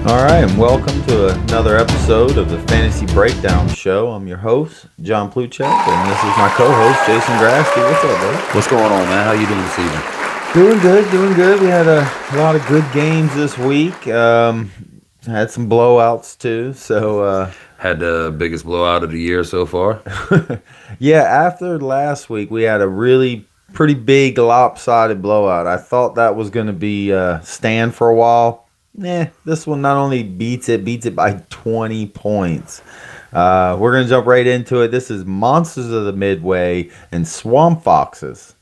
All right, and welcome to another episode of the Fantasy Breakdown Show. I'm your host, John Pluchek, and this is my co-host, Jason Grasty. What's up, buddy? What's going on, man? How you doing this evening? Doing good, doing good. We had a lot of good games this week. Had some blowouts too. So Had the biggest blowout of the year so far. yeah, after last week, we had a really pretty big lopsided blowout. I thought that was going to be stand for a while. This one not only beats it by 20 points. We're going to jump right into it. This is Monsters of the Midway and Swamp Foxes.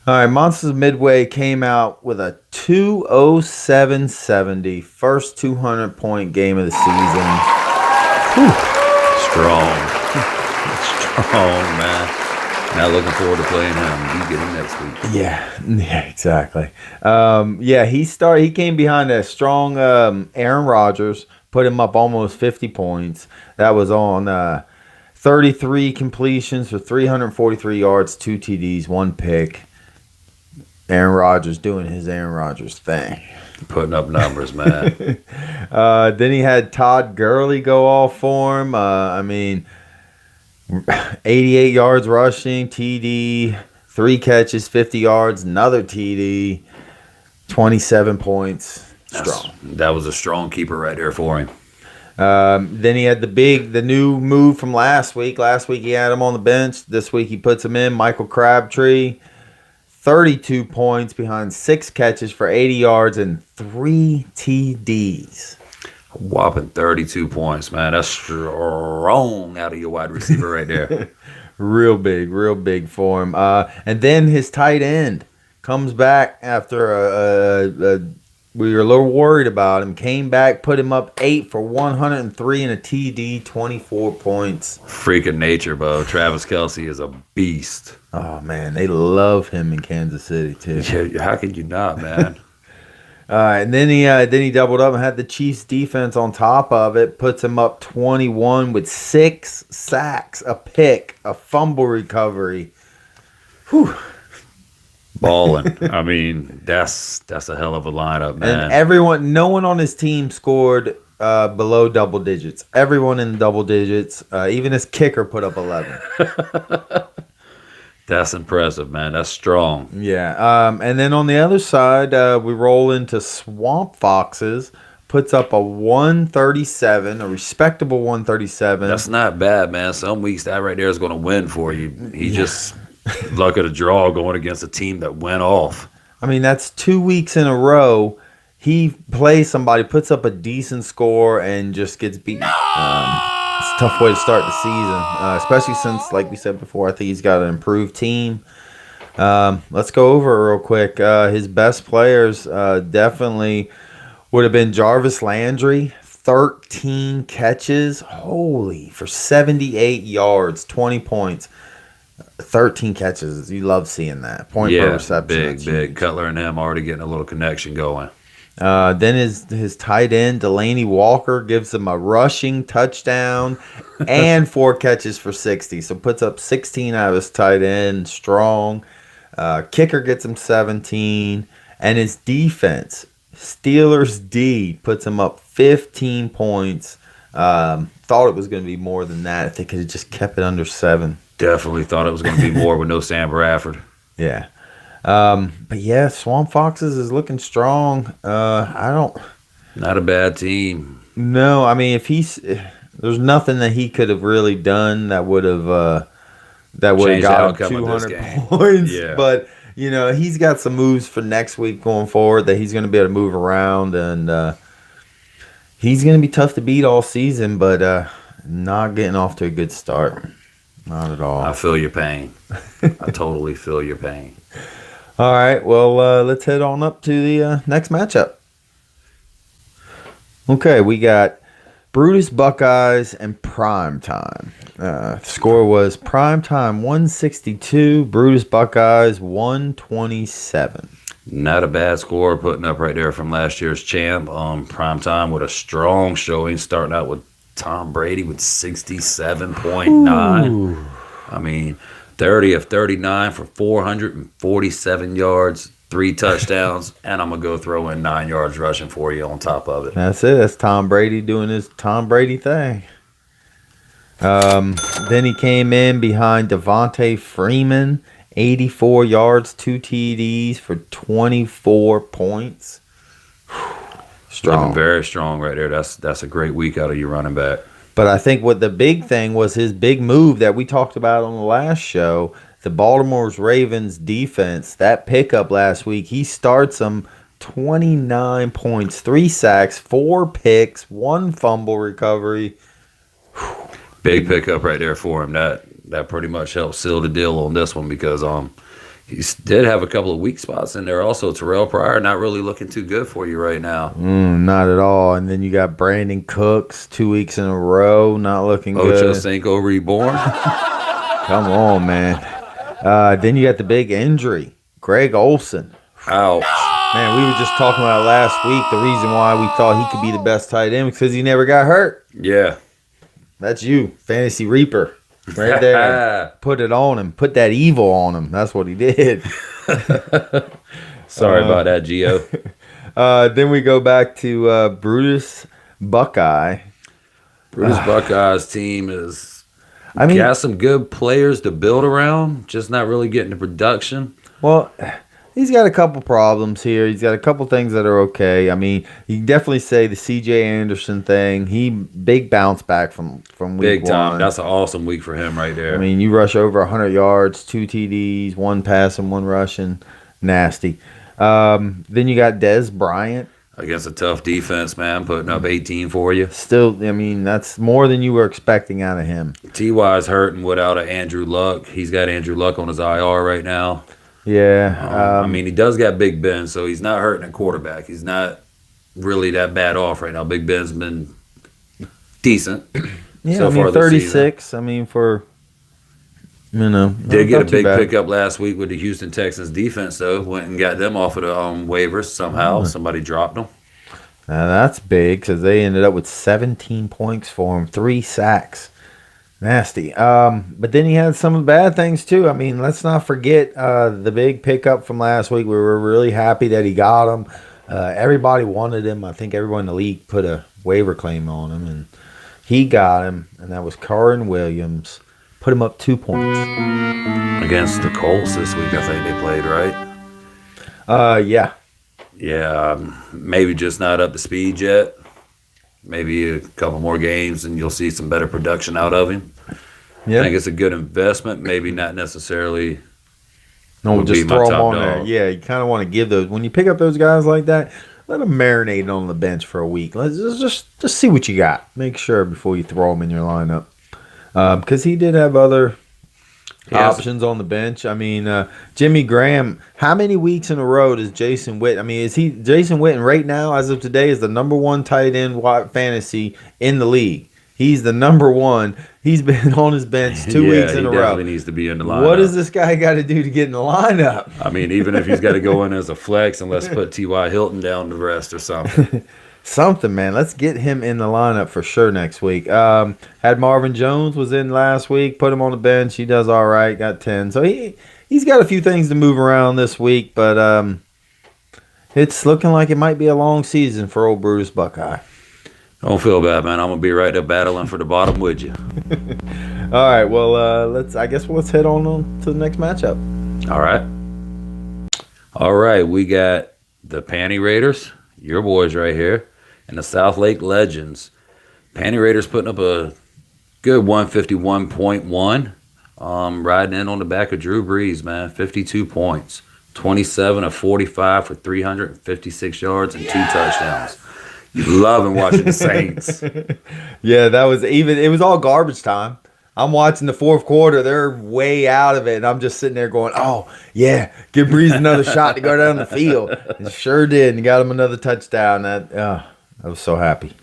All right, Monsters of Midway came out with a 207.70, first 200-point game of the season. Whew. Strong. Strong, man. Now looking forward to playing him. You get him next week. Yeah, exactly. He came behind a strong Aaron Rodgers, put him up almost 50 points. That was on 33 completions for 343 yards, 2 TDs, 1 pick. Aaron Rodgers doing his Aaron Rodgers thing. Putting up numbers, man. Then he had Todd Gurley go off for him. 88 yards rushing, TD, 3 catches, 50 yards, another TD, 27 points. Strong. That was a strong keeper right there for him. Then he had the new move from last week. Last week he had him on the bench. This week he puts him in. Michael Crabtree, 32 points behind 6 catches for 80 yards and 3 TDs. Whopping 32 points, man. That's strong out of your wide receiver right there. real big for him. And then his tight end comes back after we were a little worried about him. Came back, put him up 8 for 103 and a TD, 24 points. Freaking nature, bro. Travis Kelce is a beast. Oh, man. They love him in Kansas City, too. Yeah, how could you not, man? And then he doubled up and had the Chiefs defense on top of it. Puts him up 21 with 6 sacks, a pick, a fumble recovery. Whew. Balling. I mean, that's a hell of a lineup, man. And no one on his team scored below double digits. Everyone in double digits. Even his kicker put up 11. That's impressive, man. That's strong. Yeah. And then on the other side, we roll into Swamp Foxes. Puts up a 137, a respectable 137. That's not bad, man. Some weeks that right there is going to win for you. He just luck of the draw going against a team that went off. I mean, that's 2 weeks in a row. He plays somebody, puts up a decent score, and just gets beaten. It's a tough way to start the season, especially since, like we said before, I think he's got an improved team. Let's go over it real quick. His best players definitely would have been Jarvis Landry, 13 catches. Holy, for 78 yards, 20 points. 13 catches. You love seeing that. Point per reception. Big. Cutler and him already getting a little connection going. Then his tight end, Delaney Walker, gives him a rushing touchdown and 4 catches for 60. So puts up 16 out of his tight end. Strong. Kicker gets him 17. And his defense, Steelers D, puts him up 15 points. Thought it was going to be more than that if they could have just kept it under 7. Definitely thought it was going to be more with no Sam Bradford. Yeah. But yeah, Swamp Foxes is looking strong. Not a bad team. No, I mean, there's nothing that he could have really done that would have got him 200 points. Yeah. But he's got some moves for next week going forward that he's going to be able to move around, and he's going to be tough to beat all season. But not getting off to a good start, not at all. I feel your pain. I totally feel your pain. All right, well, let's head on up to the next matchup. Okay, we got Brutus Buckeyes and Prime Time. Score was Prime Time 162, Brutus Buckeyes 127. Not a bad score putting up right there from last year's champ. Prime Time with a strong showing, starting out with Tom Brady with 67.9. I mean, 30 of 39 for 447 yards, 3 touchdowns, and I'm going to go throw in 9 yards rushing for you on top of it. That's it. That's Tom Brady doing his Tom Brady thing. Then he came in behind Devontae Freeman, 84 yards, 2 TDs for 24 points. Strong. Looking very strong right there. That's a great week out of your running back. But I think what the big thing was his big move that we talked about on the last show, the Baltimore Ravens defense, that pickup last week, he starts them 29 points, 3 sacks, 4 picks, 1 fumble recovery. Big pickup right there for him. That pretty much helped seal the deal on this one because he did have a couple of weak spots in there. Also, Terrell Pryor not really looking too good for you right now. Not at all. And then you got Brandon Cooks 2 weeks in a row, not looking good. Ocho Cinco reborn. Come on, man. Then you got the big injury, Greg Olsen. Ouch. Man, we were just talking about it last week. The reason why we thought he could be the best tight end because he never got hurt. Yeah. That's you, Fantasy Reaper. Right there. Put it on him. Put that evil on him. That's what he did. Sorry about that, Gio. Then we go back to Brutus Buckeye. Brutus Buckeye's team got some good players to build around, just not really getting the production. Well, he's got a couple problems here. He's got a couple things that are okay. I mean, you can definitely say the C.J. Anderson thing. He big bounce back from week big time. 1. That's an awesome week for him right there. I mean, you rush over 100 yards, 2 TDs, 1 passing, 1 rushing. Nasty. Then you got Dez Bryant. Against a tough defense, man, putting up 18 for you. Still, I mean, that's more than you were expecting out of him. T.Y.'s hurting without Andrew Luck. He's got Andrew Luck on his IR right now. Yeah. I mean, he does got Big Ben, so he's not hurting a quarterback. He's not really that bad off right now. Big Ben's been decent. Yeah, so I mean, far 36. I mean, for, Did get a big pickup last week with the Houston Texans defense, though. Went and got them off of the waivers somehow. Somebody dropped them. Now, that's big because they ended up with 17 points for him, 3 sacks. Nasty. But then he had some bad things, too. I mean, let's not forget the big pickup from last week. We were really happy that he got him. Everybody wanted him. I think everyone in the league put a waiver claim on him, and he got him, and that was Kyren Williams. Put him up 2 points. Against the Colts this week, I think they played, right? Yeah. Yeah, maybe just not up to speed yet. Maybe a couple more games and you'll see some better production out of him. Yeah. I think it's a good investment. Maybe not necessarily. No, just throw them on there. Yeah, you kind of want to give those. When you pick up those guys like that, let them marinate on the bench for a week. Let's just see what you got. Make sure before you throw them in your lineup. Because he did have other options on the bench. I mean, Jimmy Graham, how many weeks in a row does Jason Witten? I mean, is he Jason Witten right now, as of today, is the number 1 tight end fantasy in the league? He's the number 1. He's been on his bench 2 weeks in a row. He definitely needs to be in the lineup. What does this guy got to do to get in the lineup? I mean, even if he's got to go in as a flex, and let's put T.Y. Hilton down to rest or something. Something, man. Let's get him in the lineup for sure next week. Had Marvin Jones was in last week. Put him on the bench. He does all right. Got 10. So he's got a few things to move around this week, but it's looking like it might be a long season for old Brutus Buckeye. Don't feel bad, man. I'm gonna be right there battling for the bottom with you. All right. Well, let's head on to the next matchup. All right. We got the Panty Raiders, your boys right here, and the South Lake Legends. Panty Raiders putting up a good 151.1. Riding in on the back of Drew Brees, man. 52 points. 27 of 45 for 356 yards and 2 touchdowns. You loving watching the Saints. Yeah, it was all garbage time. I'm watching the fourth quarter. They're way out of it, and I'm just sitting there going, oh, yeah, give Breeze another shot to go down the field. And sure did, and got him another touchdown. I was so happy.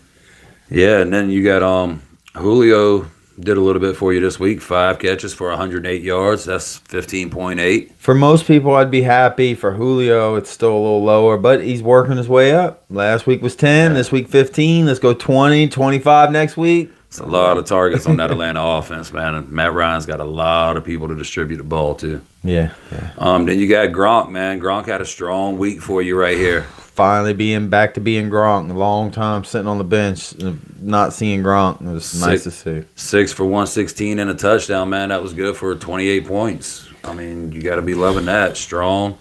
Yeah, and then you got Julio did a little bit for you this week. 5 catches for 108 yards. That's 15.8. For most people, I'd be happy. For Julio, it's still a little lower, but he's working his way up. Last week was 10. This week 15. Let's go 20, 25 next week. It's a lot of targets on that Atlanta offense, man. And Matt Ryan's got a lot of people to distribute the ball to. Yeah. Then you got Gronk, man. Gronk had a strong week for you right here. Finally being back to being Gronk. A long time sitting on the bench, not seeing Gronk. It was nice to see. 6 for 116 and a touchdown, man. That was good for 28 points. I mean, you got to be loving that. Strong.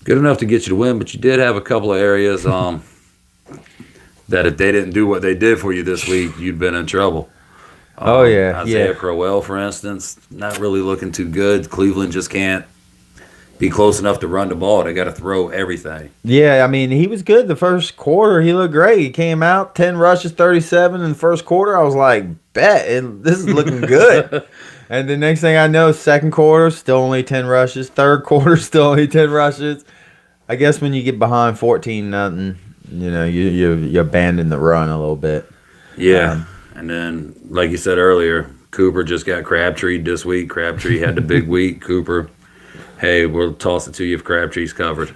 Good enough to get you to win, but you did have a couple of areas that if they didn't do what they did for you this week, you'd been in trouble. Isaiah Crowell, for instance, not really looking too good. Cleveland just can't be close enough to run the ball. They got to throw everything. Yeah, I mean, he was good the first quarter. He looked great. He came out, 10 rushes, 37 in the first quarter. I was like, this is looking good. And the next thing I know, second quarter, still only 10 rushes. Third quarter, still only 10 rushes. I guess when you get behind 14-0, you abandon the run a little bit. Yeah, and then, like you said earlier, Cooper just got Crabtree this week. Crabtree had the big week. Cooper, hey, we'll toss it to you if Crabtree's covered.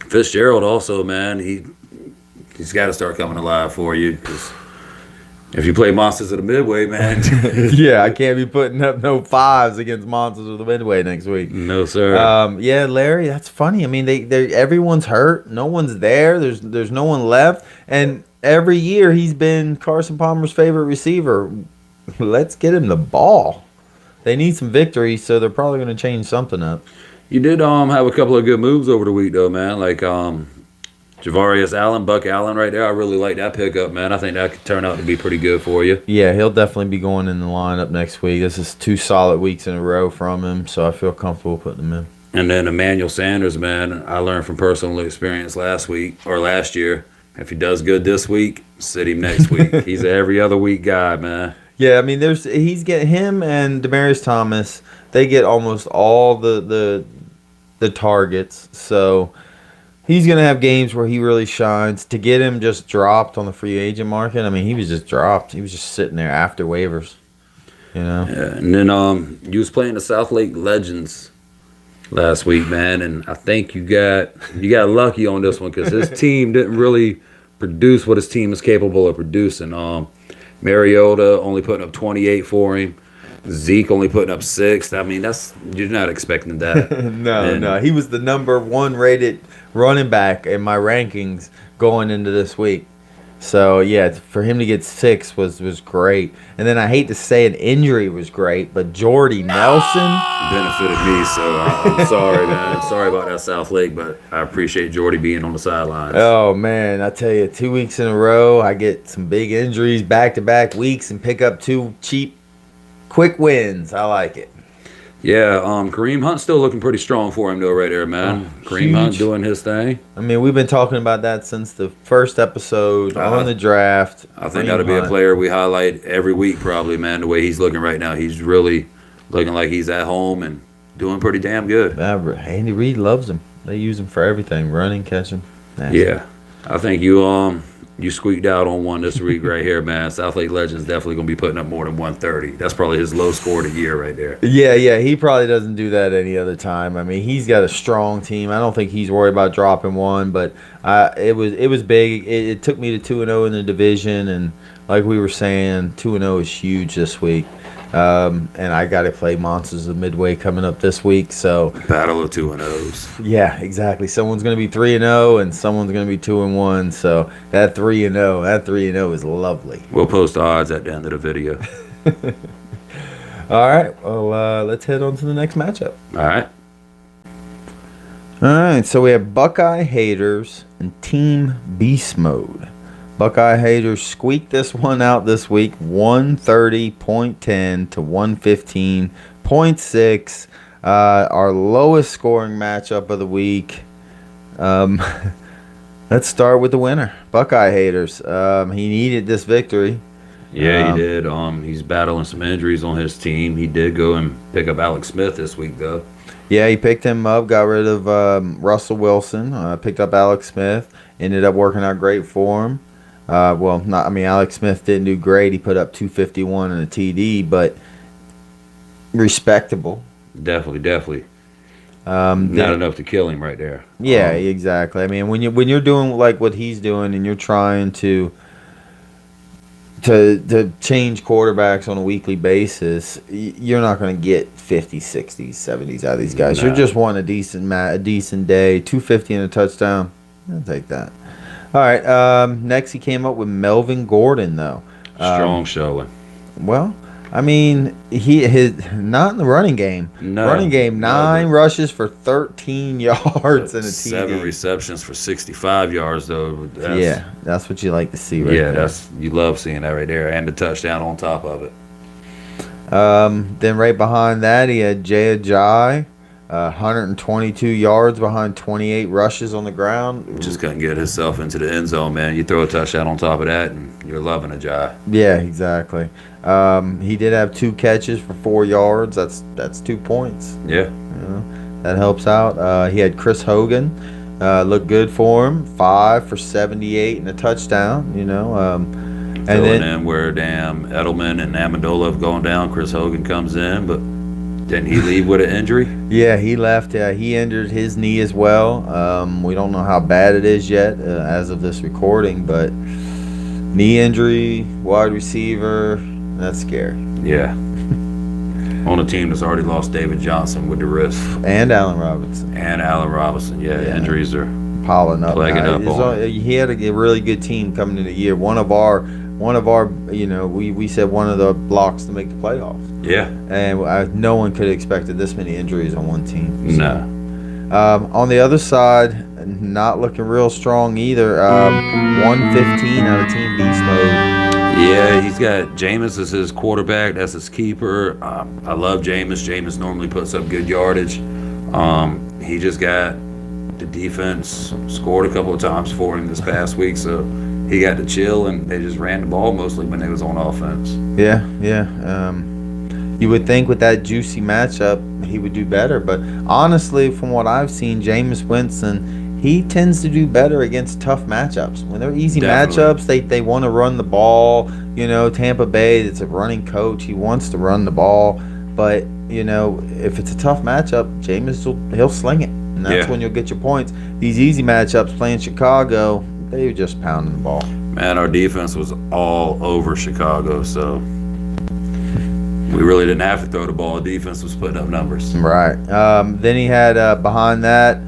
Fitzgerald also, man, he's got to start coming alive for you because if you play Monsters of the Midway, man. Yeah, I can't be putting up no 5s against Monsters of the Midway next week. No, sir. Yeah, Larry, that's funny. I mean, everyone's hurt. No one's there. There's no one left. And every year he's been Carson Palmer's favorite receiver. Let's get him the ball. They need some victories, so they're probably going to change something up. You did have a couple of good moves over the week, though, man. Like Javarius Allen, Buck Allen right there. I really like that pickup, man. I think that could turn out to be pretty good for you. Yeah, he'll definitely be going in the lineup next week. This is 2 solid weeks in a row from him, so I feel comfortable putting him in. And then Emmanuel Sanders, man, I learned from personal experience last year. If he does good this week, sit him next week. He's an every other week guy, man. Yeah, I mean, he's getting him and Demaryius Thomas. They get almost all the targets, so he's going to have games where he really shines. To get him just dropped on the free agent market, I mean, he was just dropped. He was just sitting there after waivers, Yeah, and then you was playing the South Lake Legends last week, man, and I think you got lucky on this one because his team didn't really produce what his team is capable of producing. Mariota only putting up 28 for him. Zeke only putting up 6. I mean, you're not expecting that. No. He was the number 1 rated running back in my rankings going into this week. So, yeah, for him to get 6 was great. And then I hate to say an injury was great, but Jordy Nelson benefited me, so I'm sorry, man. I'm sorry about that, South Lake, but I appreciate Jordy being on the sidelines. Oh, man, I tell you, 2 weeks in a row, I get some big injuries back-to-back weeks and pick up 2 cheap, quick wins. I like it. Yeah, Kareem Hunt's still looking pretty strong for him, though, right there, man. Kareem Hunt doing his thing. I mean, we've been talking about that since the first episode on the draft. I think that'll be a player we highlight every week, probably, man, the way he's looking right now. He's really looking like he's at home and doing pretty damn good. Andy Reid loves him. They use him for everything, running, catching. Yeah, I think you squeaked out on one this week right here, man. South Lake Legends definitely going to be putting up more than 130. That's probably his low score of the year right there. Yeah, he probably doesn't do that any other time. I mean, he's got a strong team. I don't think he's worried about dropping one, but it was big. It took me to 2-0 in the division, and like we were saying, 2-0 is huge this week. And I got to play Monsters of Midway coming up this week. So battle of 2-0s. Yeah, exactly. Someone's going to be 3-0 and someone's going to be 2-1. So that 3-0 is lovely. We'll post the odds at the end of the video. All right. Well, let's head on to the next matchup. All right. So we have Buckeye Haters and Team Beast Mode. Buckeye Haters squeaked this one out this week, 130.10 to 115.6. Our lowest scoring matchup of the week. Let's start with the winner, Buckeye Haters. He needed this victory. Yeah, he did. He's battling some injuries on his team. He did go and pick up Alex Smith this week, though. Yeah, he picked him up, got rid of Russell Wilson, picked up Alex Smith, ended up working out great for him. Alex Smith didn't do great. He put up 251 and a TD, but respectable. Definitely. Not enough to kill him right there. Yeah, exactly. I mean, when you're doing like what he's doing, and you're trying to to change quarterbacks on a weekly basis, you're not going to get 50s, 60s, 70s out of these guys. No. You're just wanting a decent day, 250 and a touchdown. I'll take that. All right. Next, he came up with Melvin Gordon, though. Strong showing. Well, I mean, his not in the running game. No. Running game, 9 rushes for 13 yards and a TD. 7 receptions for 65 yards, though. That's what you like to see right there. You love seeing that right there, and the touchdown on top of it. Then right behind that, he had Jay Ajayi, 122 yards behind 28 rushes on the ground. Just couldn't get himself into the end zone, man. You throw a touchdown on top of that, and you're loving Ajayi. Yeah, exactly. He did have 2 catches for 4 yards. That's 2 points. Yeah. That helps out. He had Chris Hogan. Looked good for him. 5 for 78 and a touchdown, And then where Edelman and Amendola have gone down, Chris Hogan comes in, but didn't he leave with an injury? Yeah, he left. He injured his knee as well. We don't know how bad it is yet as of this recording, but knee injury, wide receiver, that's scary. Yeah. On a team that's already lost David Johnson with the wrist. And Allen Robinson. Yeah. Injuries are piling up. Plaguing up on him. He had a really good team coming into the year. One of our, we said one of the blocks to make the playoffs. Yeah. And no one could have expected this many injuries on one team. No. On the other side, not looking real strong either. 115 out of Team Beast Mode. Yeah, he's got Jameis as his quarterback. That's his keeper. I love Jameis. Jameis normally puts up good yardage. He just got the defense scored a couple of times for him this past week, so he got to chill, and they just ran the ball mostly when they was on offense. Yeah. You would think with that juicy matchup he would do better, but honestly, from what I've seen, Jameis Winston, he tends to do better against tough matchups. When they're easy matchups, they want to run the ball. Tampa Bay, it's a running coach. He wants to run the ball, but if it's a tough matchup, Jameis he'll sling it, and that's when you'll get your points. These easy matchups, playing Chicago, they were just pounding the ball. Man, our defense was all over Chicago, so we really didn't have to throw the ball. The defense was putting up numbers. Right. Then he had behind that,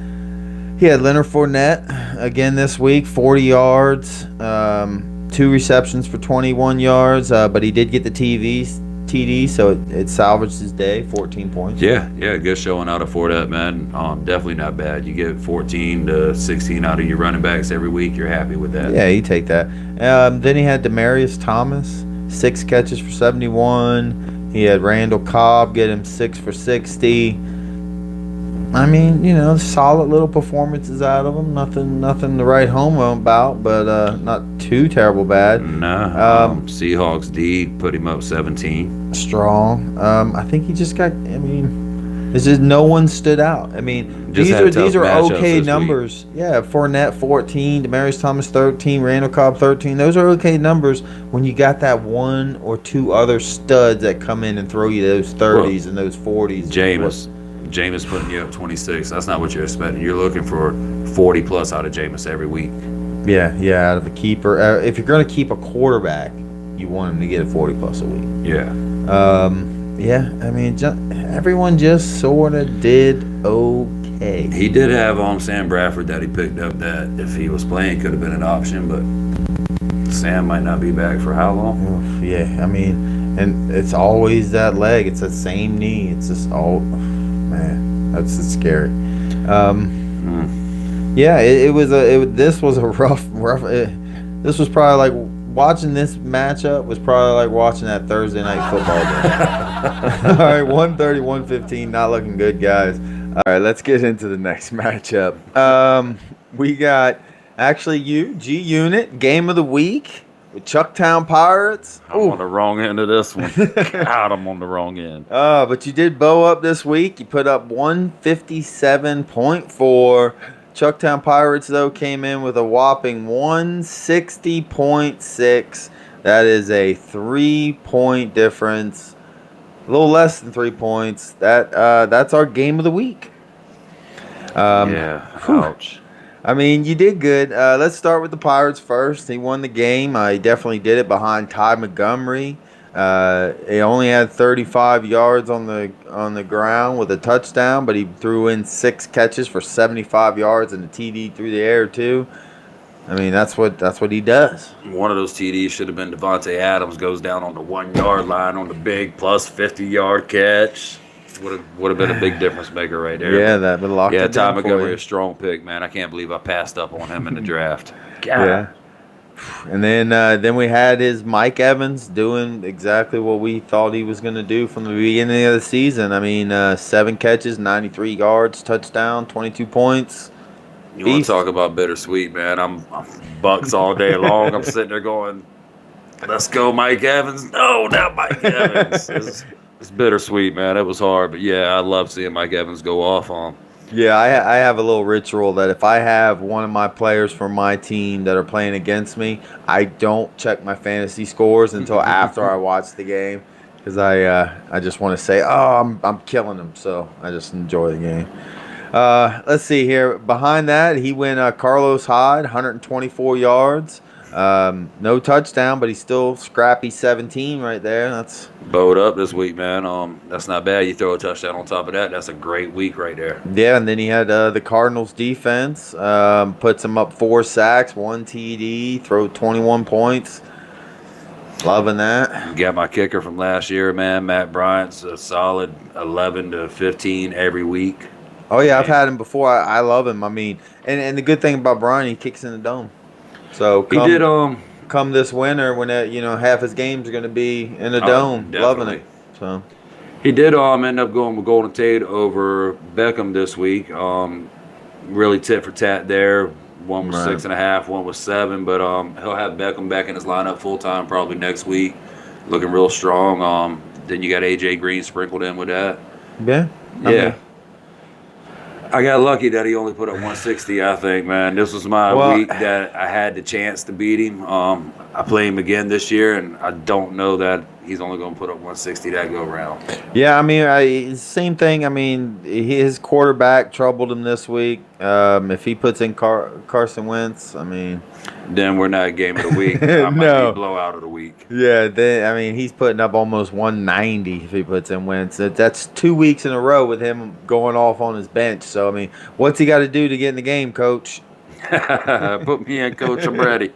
he had Leonard Fournette again this week, 40 yards, 2 receptions for 21 yards, but he did get the TD, so it salvaged his day, 14 points. Yeah, good showing out of Fournette, man. Definitely not bad. You get 14 to 16 out of your running backs every week, you're happy with that. Yeah, you take that. Then he had Demaryius Thomas, 6 catches for 71. He had Randall Cobb get him 6 for 60. I mean, solid little performances out of him. Nothing to write home about, but not too terrible bad. No. Seahawks D put him up 17. Strong. I think he just got. It's just no one stood out. These are okay numbers. Week. Yeah, Fournette 14, Demaryius Thomas 13, Randall Cobb 13. Those are okay numbers when you got that 1 or 2 other studs that come in and throw you those 30s and those 40s. Jameis putting you up 26. That's not what you're expecting. You're looking for 40 plus out of Jameis every week. Yeah, out of a keeper. If you're going to keep a quarterback, you want him to get a 40 plus a week. Yeah. Everyone just sort of did okay. He did have Sam Bradford that he picked up that if he was playing could have been an option, but Sam might not be back for how long? Yeah, and it's always that leg. It's the same knee. It's just man, that's scary. Yeah, this was a rough. This was probably like watching this matchup was probably like watching that Thursday night football game. All right, 130, 115, not looking good, guys. All right, let's get into the next matchup. We got G Unit game of the week with Chucktown Pirates. I'm on the wrong end of this one. God, I'm on the wrong end. But you did bow up this week. You put up 157.4. Chucktown Pirates, though, came in with a whopping 160.6. That is a 3-point difference. A little less than 3 points. That's our game of the week. Ouch. I mean, you did good. Let's start with the Pirates first. He won the game. He definitely did it behind Ty Montgomery. He only had 35 yards on the ground with a touchdown, but he threw in 6 catches for 75 yards and a TD through the air too. I mean, that's what he does. One of those TDs should have been Devontae Adams, goes down on the 1 yard line on the big plus 50-yard catch. Would have been a big difference maker right there. Yeah, that would lock Yeah, it Ty down for Montgomery, you. a strong pick, man. I can't believe I passed up on him in the draft. God. Yeah. And then we had his Mike Evans doing exactly what we thought he was going to do from the beginning of the season. I mean, 7 catches, 93 yards, touchdown, 22 points. You want Beast. to talk about bittersweet, man? I'm Bucks all day long. I'm sitting there going, let's go, Mike Evans. No, not Mike Evans. It's bittersweet, man. It was hard, but yeah, I love seeing Mike Evans go off on. Yeah, I have a little ritual that if I have one of my players from my team that are playing against me, I don't check my fantasy scores until after I watch the game because I just want to say, oh, I'm killing him, so I just enjoy the game. Let's see here. Behind that, he went Carlos Hyde, 124 yards. No touchdown, but he's still scrappy 17 right there. That's Bowed up this week, man. That's not bad. You throw a touchdown on top of that. That's a great week right there. yeah. And then he had the Cardinals defense puts him up 4 sacks, 1 TD, throw 21 points. Loving that. Got my kicker from last year, man. Matt Bryant's a solid 11 to 15 every week. Oh yeah, I've had him before. I love him. I mean, and the good thing about Brian, he kicks in the dome. So He did come this winter when half his games are going to be in the dome, loving definitely. it. So He did end up going with Golden Tate over Beckham this week. Really tit for tat there. One was Right. 6.5, one was 7. But he'll have Beckham back in his lineup full time probably next week, looking real strong. Then you got AJ Green sprinkled in with that. yeah, Yeah. I got lucky that he only put up 160, I think, man. This was my Well- week that I had the chance to beat him. I play him again this year, and I don't know that he's only going to put up 160 that go round. Yeah, I mean, same thing. I mean, his quarterback troubled him this week. If he puts in Carson Wentz, I mean, Then we're not game of the week. I might No. be blowout of the week. yeah. Then I mean, he's putting up almost 190 if he puts in Wentz. That's 2 weeks in a row with him going off on his bench. So I mean, what's he got to do to get in the game, Coach? Put me in, Coach. I'm ready.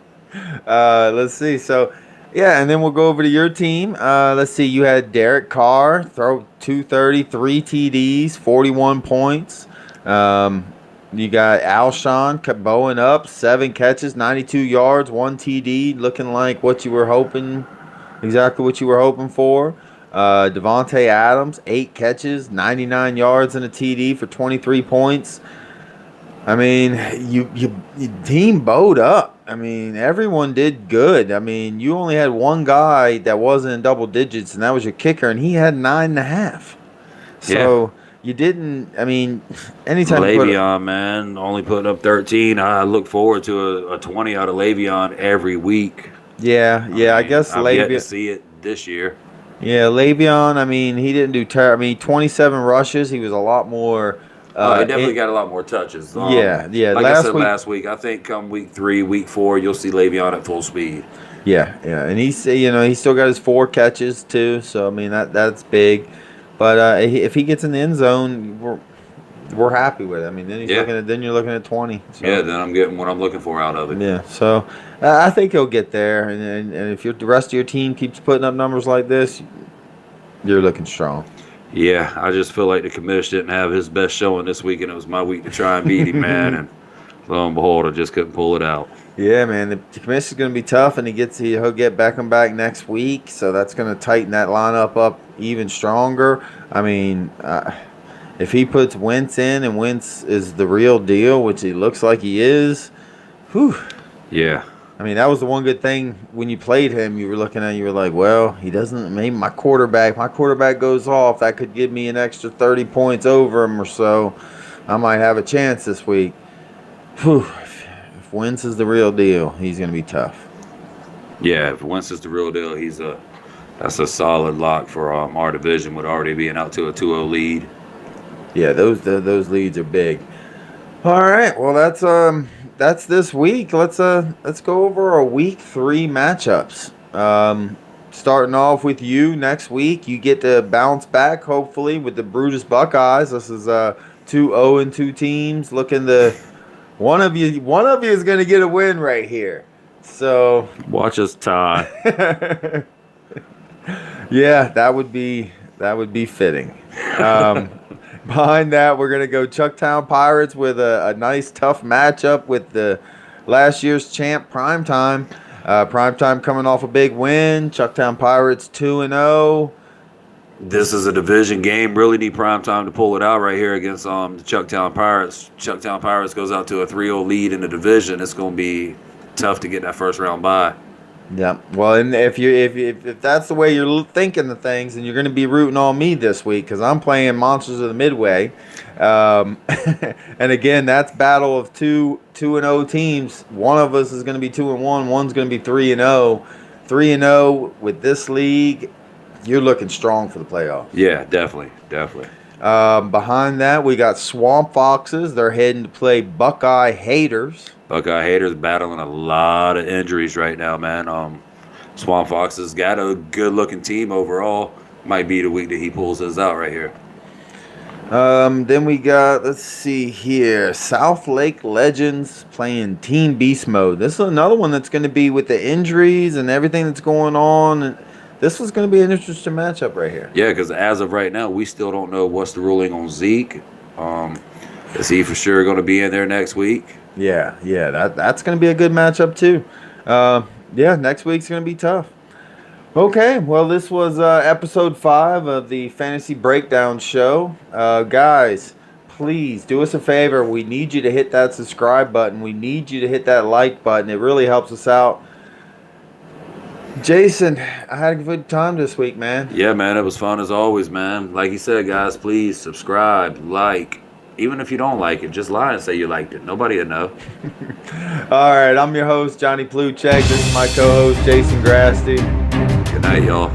Let's see. So, yeah, and then we'll go over to your team. Let's see. You had Derek Carr throw 230, 3 TDs, 41 points. You got Alshon kept bowing up, 7 catches, 92 yards, 1 TD, looking like what you were hoping, exactly what you were hoping for. Devontae Adams, 8 catches, 99 yards and a TD for 23 points. I mean, you team bowed up. I mean, everyone did good. I mean, you only had one guy that wasn't in double digits, and that was your kicker, and he had 9.5. So you didn't. I mean, anytime you put Le'Veon, man, only putting up 13. I look forward to a 20 out of Le'Veon every week. yeah, I guess I've yet to Le'Veon. see it this year. Yeah, Le'Veon. I mean, he didn't do terrible. I mean, 27 rushes. He was a lot more. He definitely got a lot more touches. Yeah. Like I said last week, I think come week 3, week 4, you'll see Le'Veon at full speed. Yeah, and he's he still got his 4 catches too. So I mean that's big. But if he gets in the end zone, we're happy with it. I mean, then you're looking at 20. So. Yeah, then I'm getting what I'm looking for out of it. Yeah, so I think he'll get there, and if the rest of your team keeps putting up numbers like this, you're looking strong. Yeah, I just feel like the commish didn't have his best showing this week, and it was my week to try and beat him, man. And lo and behold, I just couldn't pull it out. Yeah, man, the commission's going to be tough, and he'll get Beckham back next week, so that's going to tighten that lineup up even stronger. I mean, if he puts Wentz in, and Wentz is the real deal, which he looks like he is, whew. Yeah. I mean, that was the one good thing when you played him. You were looking at, you were like, well, he doesn't. Maybe my quarterback goes off. That could give me an extra 30 points over him or so. I might have a chance this week. Whew. If Wentz is the real deal, he's going to be tough. Yeah, if Wentz is the real deal, that's a solid lock for our division with already being out to a 2-0 lead. Yeah, those leads are big. All right, well that's this week. Let's go over our week 3 matchups. Starting off with you next week, you get to bounce back hopefully with the Brutus Buckeyes. This is 2-0-2 teams looking to one of you is going to get a win right here. So watch us tie. Yeah, that would be fitting. Behind that, we're going to go Chucktown Pirates with a nice tough matchup with the last year's champ Primetime. Primetime coming off a big win. Chucktown Pirates 2-0. This is a division game. Really need Primetime to pull it out right here against the Chucktown Pirates. Chucktown Pirates goes out to a 3-0 lead in the division. It's going to be tough to get that first round bye. Yeah. Well, and if that's the way you're thinking of things, then you're going to be rooting on me this week because I'm playing Monsters of the Midway, and again, that's battle of 2-0 teams. One of us is going to be 2-1. One's going to be 3-0. 3-0 with this league. You're looking strong for the playoffs. Yeah, definitely. Behind that, we got Swamp Foxes. They're heading to play Buckeye Haters. Buckeye Haters battling a lot of injuries right now, man. Swamp Foxes got a good-looking team overall. Might be the week that he pulls us out right here. Then we got, let's see here, South Lake Legends playing Team Beast Mode. This is another one that's going to be with the injuries and everything that's going on. And this was going to be an interesting matchup right here. Yeah, because as of right now, we still don't know what's the ruling on Zeke. Is he for sure going to be in there next week? Yeah, that's going to be a good matchup too. Yeah, next week's going to be tough. Okay, well, this was episode 5 of the Fantasy Breakdown Show. Guys, please do us a favor. We need you to hit that subscribe button. We need you to hit that like button. It really helps us out. Jason, I had a good time this week, man. Yeah, man, it was fun as always, man. Like you said, guys, please subscribe, like. Even if you don't like it, just lie and say you liked it. Nobody will know. All right, I'm your host, Johnny Pluchek. This is my co-host, Jason Grasty. Good night, y'all.